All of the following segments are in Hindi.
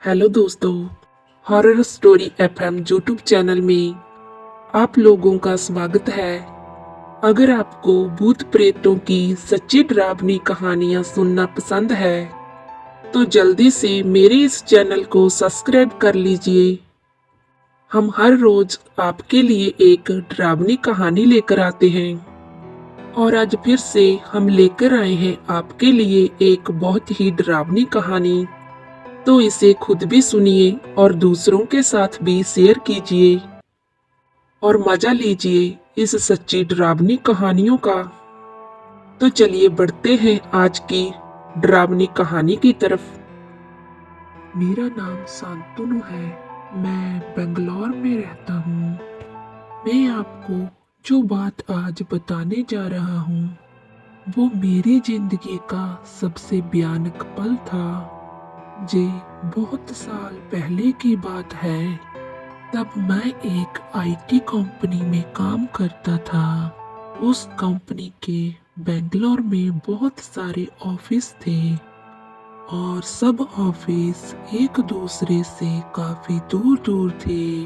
हेलो दोस्तों, horror story FM YouTube channel में आप लोगों का स्वागत है। अगर आपको भूत प्रेतों की सच्ची डरावनी कहानियां सुनना पसंद है तो जल्दी से मेरे इस चैनल को सब्सक्राइब कर लीजिए। हम हर रोज आपके लिए एक डरावनी कहानी लेकर आते हैं और आज फिर से हम लेकर आए हैं आपके लिए एक बहुत ही डरावनी कहानी। तो इसे खुद भी सुनिए और दूसरों के साथ भी शेयर कीजिए और मजा लीजिए इस सच्ची डरावनी कहानियों का। तो चलिए बढ़ते हैं आज की डरावनी कहानी की तरफ। मेरा नाम शांतनु है। मैं बेंगलोर में रहता हूँ। मैं आपको जो बात आज बताने जा रहा हूँ वो मेरी जिंदगी का सबसे भयानक पल था। ये बहुत साल पहले की बात है। तब मैं एक आईटी कंपनी में काम करता था। उस कंपनी के बेंगलोर में बहुत सारे ऑफिस थे और सब ऑफिस एक दूसरे से काफी दूर दूर थे।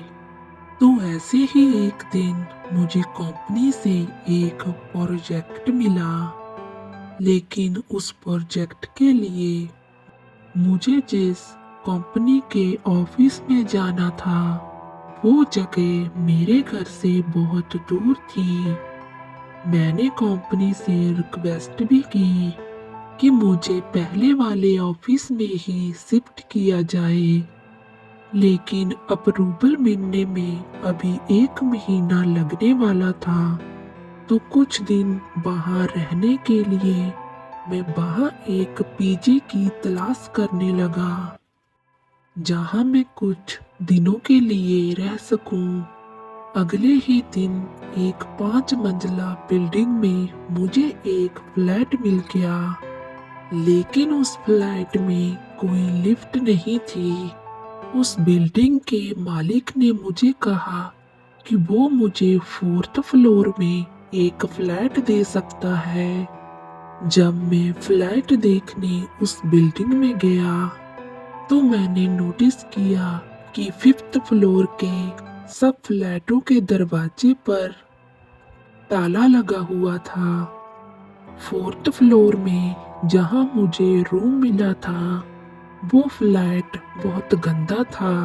तो ऐसे ही एक दिन मुझे कंपनी से एक प्रोजेक्ट मिला, लेकिन उस प्रोजेक्ट के लिए मुझे जिस कंपनी के ऑफिस में जाना था वो जगह मेरे घर से बहुत दूर थी। मैंने कंपनी से रिक्वेस्ट भी की कि मुझे पहले वाले ऑफिस में ही शिफ्ट किया जाए, लेकिन अप्रूवल मिलने में अभी 1 महीना लगने वाला था। तो कुछ दिन वहां रहने के लिए मैं वहां एक पीजी की तलाश करने लगा जहां मैं कुछ दिनों के लिए रह सकूं। अगले ही दिन एक 5 मंजिला बिल्डिंग में मुझे एक फ्लैट मिल गया, लेकिन उस फ्लैट में कोई लिफ्ट नहीं थी। उस बिल्डिंग के मालिक ने मुझे कहा कि वो मुझे 4th फ्लोर में एक फ्लैट दे सकता है। जब मैं फ्लैट देखने उस बिल्डिंग में गया तो मैंने नोटिस किया कि 5th फ्लोर के सब फ्लैटों के दरवाजे पर ताला लगा हुआ था। 4th फ्लोर में जहां मुझे रूम मिला था वो फ्लैट बहुत गंदा था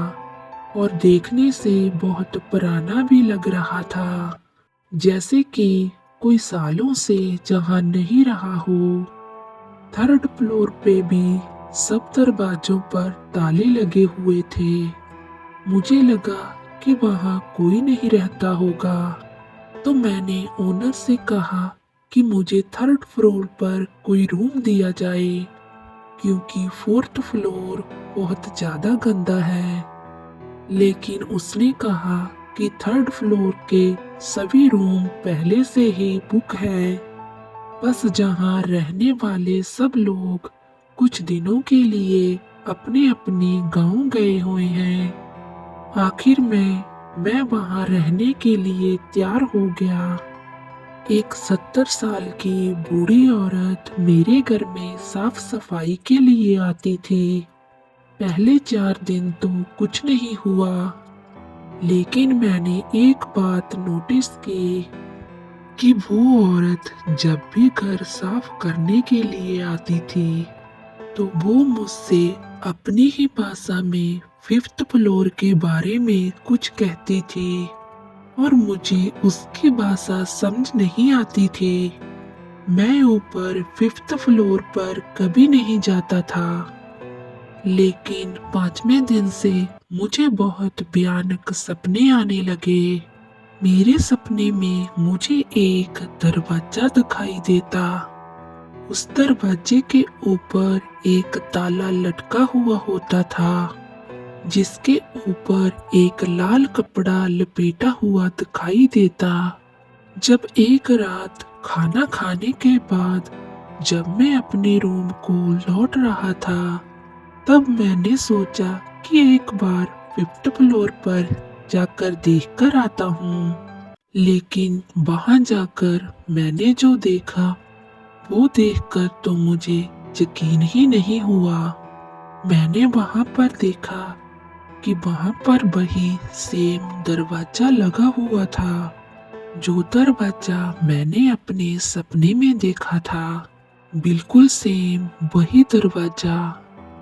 और देखने से बहुत पुराना भी लग रहा था, जैसे कि कोई सालों से जहां नहीं रहा हो। 3rd फ्लोर पे भी सब दरवाजों पर ताले लगे हुए थे। मुझे लगा कि वहां कोई नहीं रहता होगा, तो मैंने ओनर से कहा कि मुझे 3rd फ्लोर पर कोई रूम दिया जाए, क्योंकि 4th फ्लोर बहुत ज्यादा गंदा है। लेकिन उसने कहा कि 3rd फ्लोर के सभी रूम पहले से ही बुक हैं, बस जहां रहने वाले सब लोग कुछ दिनों के लिए अपने अपने गांव गए हुए हैं। आखिर में मैं वहां रहने के लिए तैयार हो गया। एक 70 साल की बूढ़ी औरत मेरे घर में साफ सफाई के लिए आती थी। पहले 4 दिन तो कुछ नहीं हुआ, लेकिन मैंने एक बात नोटिस की कि वो औरत जब भी घर साफ करने के लिए आती थी तो वो मुझसे अपनी ही भाषा में 5th फ्लोर के बारे में कुछ कहती थी और मुझे उसकी भाषा समझ नहीं आती थी। मैं ऊपर 5th फ्लोर पर कभी नहीं जाता था, लेकिन 5वें दिन से मुझे बहुत भयानक सपने आने लगे। मेरे सपने में मुझे एक दरवाजा दिखाई देता। उस दरवाजे के ऊपर एक ताला लटका हुआ होता था, जिसके ऊपर एक लाल कपड़ा लपेटा हुआ दिखाई देता। जब एक रात खाना खाने के बाद जब मैं अपने रूम को लौट रहा था, तब मैंने सोचा कि एक बार 5th फ्लोर पर जाकर देखकर आता हूँ। लेकिन वहां जाकर मैंने जो देखा वो देखकर तो मुझे यकीन ही नहीं हुआ। मैंने वहां पर देखा कि वहां पर वही सेम दरवाजा लगा हुआ था, जो दरवाजा मैंने अपने सपने में देखा था। बिल्कुल सेम वही दरवाजा।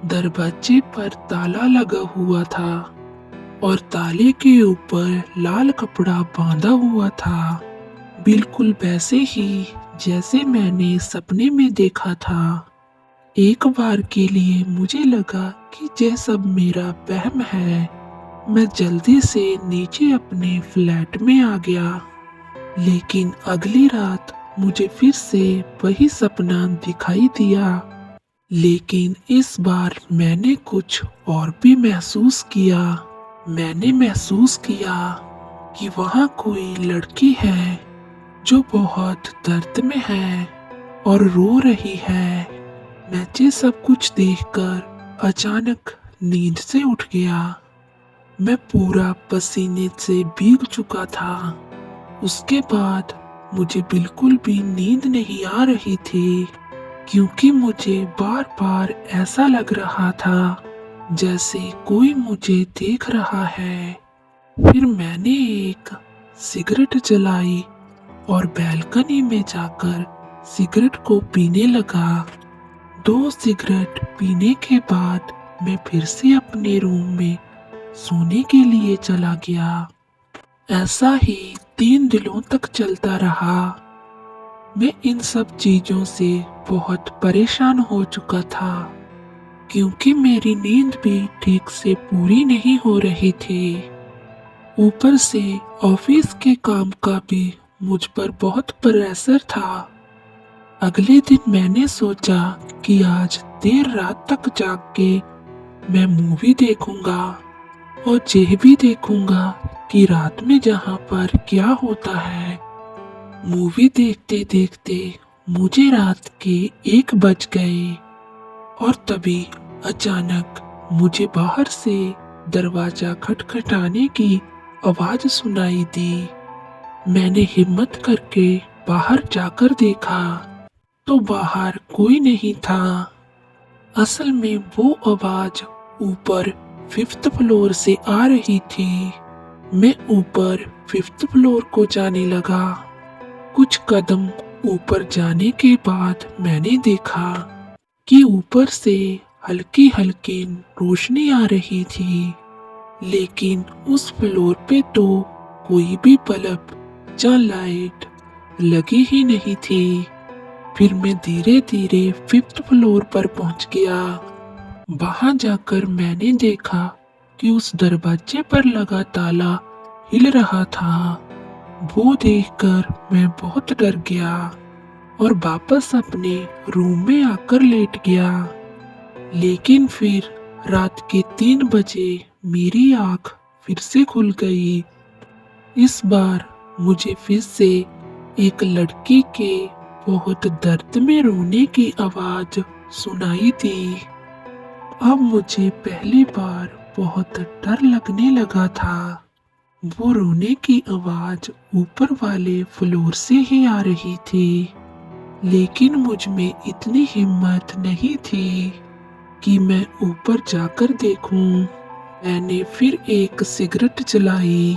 दरवाजे पर ताला लगा हुआ था और ताले के ऊपर लाल कपड़ा बांधा हुआ था, बिल्कुल वैसे ही जैसे मैंने सपने में देखा था। एक बार के लिए मुझे लगा कि यह सब मेरा वहम है। मैं जल्दी से नीचे अपने फ्लैट में आ गया, लेकिन अगली रात मुझे फिर से वही सपना दिखाई दिया। लेकिन इस बार मैंने कुछ और भी महसूस किया। मैंने महसूस किया कि वहाँ कोई लड़की है जो बहुत दर्द में है और रो रही है। मैं ये सब कुछ देखकर अचानक नींद से उठ गया। मैं पूरा पसीने से भीग चुका था। उसके बाद मुझे बिल्कुल भी नींद नहीं आ रही थी, क्योंकि मुझे बार बार ऐसा लग रहा था जैसे कोई मुझे देख रहा है। फिर मैंने एक सिगरेट जलाई और बैल्कनी में जाकर सिगरेट को पीने लगा। 2 सिगरेट पीने के बाद मैं फिर से अपने रूम में सोने के लिए चला गया। ऐसा ही 3 दिनों तक चलता रहा। मैं इन सब चीजों से बहुत परेशान हो चुका था, क्योंकि मेरी नींद भी ठीक से पूरी नहीं हो रही थी। ऊपर से ऑफिस के काम का भी मुझ पर बहुत प्रेशर था। अगले दिन मैंने सोचा कि आज देर रात तक जाग के मैं मूवी देखूंगा और यह भी देखूंगा कि रात में जहां पर क्या होता है। मूवी देखते देखते मुझे रात के 1 बज गए और तभी अचानक मुझे बाहर से दरवाजा खटखटाने की आवाज सुनाई दी। मैंने हिम्मत करके बाहर जाकर देखा तो बाहर कोई नहीं था। असल में वो आवाज ऊपर 5th फ्लोर से आ रही थी। मैं ऊपर 5th फ्लोर को जाने लगा। कुछ कदम ऊपर जाने के बाद मैंने देखा कि ऊपर से हल्की हल्की रोशनी आ रही थी, लेकिन उस फ्लोर पे तो कोई भी बल्ब या लाइट लगी ही नहीं थी। फिर मैं धीरे धीरे 5th फ्लोर पर पहुंच गया। वहां जाकर मैंने देखा कि उस दरवाजे पर लगा ताला हिल रहा था। वो देखकर मैं बहुत डर गया और वापस अपने रूम में आकर लेट गया। लेकिन फिर रात के 3 बजे मेरी आंख फिर से खुल गई। इस बार मुझे फिर से एक लड़की के बहुत दर्द में रोने की आवाज सुनाई दी। अब मुझे पहली बार बहुत डर लगने लगा था। वो रोने की आवाज ऊपर वाले फ्लोर से ही आ रही थी, लेकिन मुझ में इतनी हिम्मत नहीं थी कि मैं ऊपर जाकर देखूं। मैंने फिर एक सिगरेट जलाई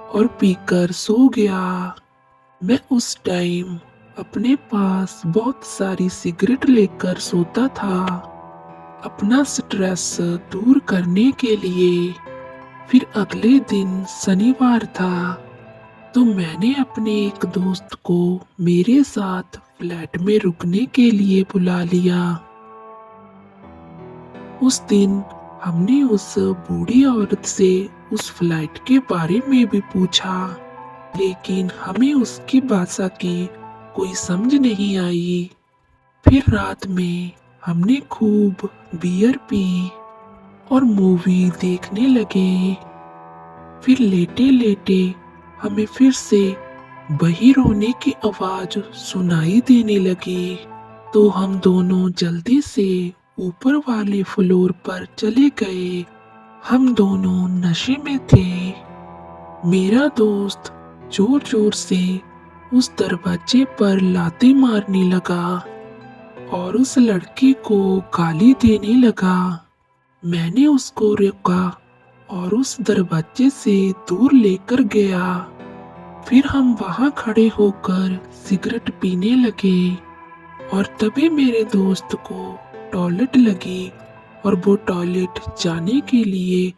और पीकर सो गया। मैं उस टाइम अपने पास बहुत सारी सिगरेट लेकर सोता था, अपना स्ट्रेस दूर करने के लिए। फिर अगले दिन शनिवार था, तो मैंने अपने एक दोस्त को मेरे साथ फ्लैट में रुकने के लिए बुला लिया। उस दिन हमने उस बूढ़ी औरत से उस फ्लैट के बारे में भी पूछा, लेकिन हमें उसकी भाषा की कोई समझ नहीं आई। फिर रात में हमने खूब बियर पी और मूवी देखने लगे। फिर लेटे लेटे हमें फिर से वही रोने की आवाज सुनाई देने लगी, तो हम दोनों जल्दी से ऊपर वाले फ्लोर पर चले गए। हम दोनों नशे में थे। मेरा दोस्त जोर जोर से उस दरवाजे पर लाते मारने लगा और उस लड़की को गाली देने लगा। मैंने उसको रोका और उस दरवाजे से दूर लेकर गया। फिर हम वहां खड़े होकर सिगरेट पीने लगे और तभी मेरे दोस्त को टॉयलेट लगी और वो टॉयलेट जाने के लिए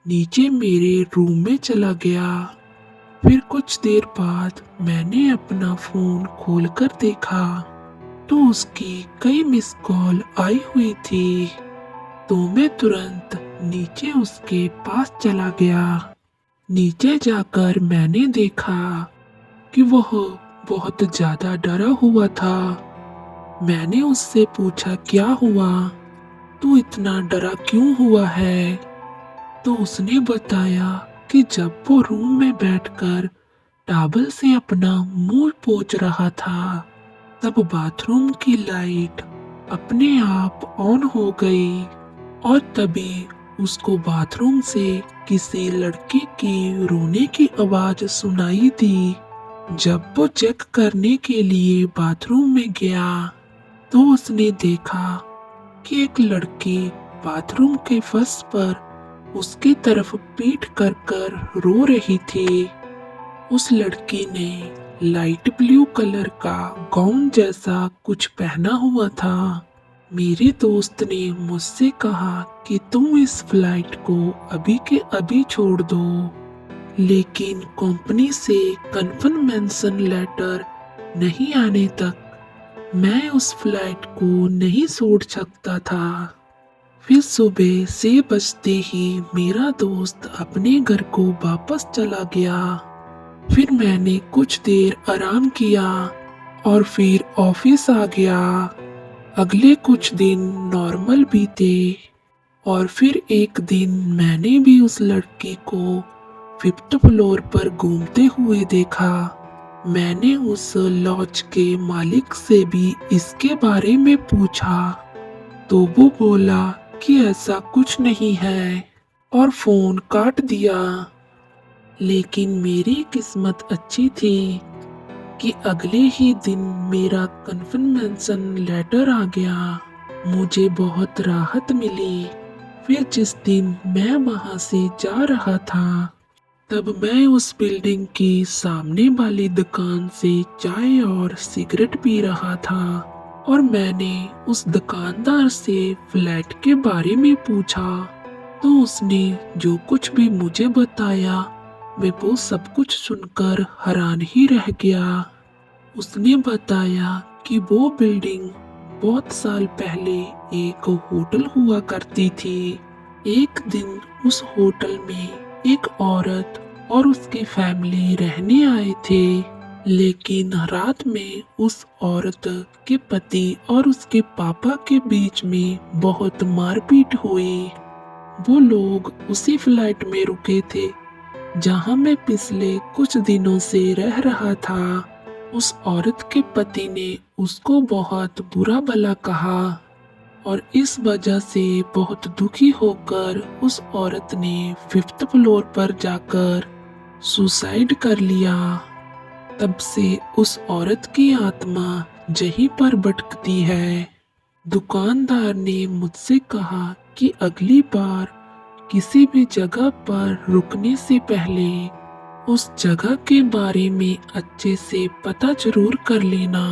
नीचे मेरे रूम में चला गया। फिर कुछ देर बाद मैंने अपना फोन खोलकर देखा तो उसकी कई मिस कॉल आई हुई थी। तो मैं तुरंत नीचे उसके पास चला गया। नीचे जाकर मैंने देखा कि वह बहुत ज्यादा डरा हुआ था। मैंने उससे पूछा, क्या हुआ, तू इतना डरा क्यों हुआ है? तो उसने बताया कि जब वो रूम में बैठकर टॉवल से अपना मुंह पोंछ रहा था तब बाथरूम की लाइट अपने आप ऑन हो गई और तभी उसको बाथरूम से किसी लड़के की रोने की आवाज सुनाई दी। जब वो चेक करने के लिए बाथरूम में गया तो उसने देखा कि एक लड़की बाथरूम के फर्श पर उसकी तरफ पीठ कर कर रो रही थी। उस लड़की ने लाइट ब्लू कलर का गाउन जैसा कुछ पहना हुआ था। मेरे दोस्त ने मुझसे कहा कि तुम इस फ्लाइट को अभी के अभी छोड़ दो, लेकिन कंपनी से कन्फर्मेशन लेटर नहीं आने तक मैं उस फ्लाइट को नहीं छोड़ सकता था। फिर सुबह 6 बजते ही मेरा दोस्त अपने घर को वापस चला गया। फिर मैंने कुछ देर आराम किया और फिर ऑफिस आ गया। अगले कुछ दिन नॉर्मल बीते और फिर एक दिन मैंने भी उस लड़की को 5th फ्लोर पर घूमते हुए देखा। मैंने उस लॉज के मालिक से भी इसके बारे में पूछा तो वो बोला कि ऐसा कुछ नहीं है और फोन काट दिया। लेकिन मेरी किस्मत अच्छी थी कि अगले ही दिन मेरा कन्फर्मेशन लेटर आ गया। मुझे बहुत राहत मिली। फिर जिस दिन मैं वहां से जा रहा था तब मैं उस बिल्डिंग की सामने वाली दुकान से चाय और सिगरेट पी रहा था और मैंने उस दुकानदार से फ्लैट के बारे में पूछा तो उसने जो कुछ भी मुझे बताया मैं वो सब कुछ सुनकर हैरान ही रह गया। उसने बताया कि वो बिल्डिंग बहुत साल पहले एक होटल हुआ करती थी। एक दिन उस होटल में एक औरत और उसकी फैमिली रहने आए थे, लेकिन रात में उस औरत के पति और उसके पापा के बीच में बहुत मारपीट हुई। वो लोग उसी फ्लैट में रुके थे जहां मैं पिछले कुछ दिनों से रह रहा था। उस औरत के पति ने उसको बहुत बुरा भला कहा और इस वजह से बहुत दुखी होकर उस औरत ने 5th फ्लोर पर जाकर सुसाइड कर लिया। तब से उस औरत की आत्मा यहीं पर भटकती है। दुकानदार ने मुझसे कहा कि अगली बार किसी भी जगह पर रुकने से पहले उस जगह के बारे में अच्छे से पता जरूर कर लेना।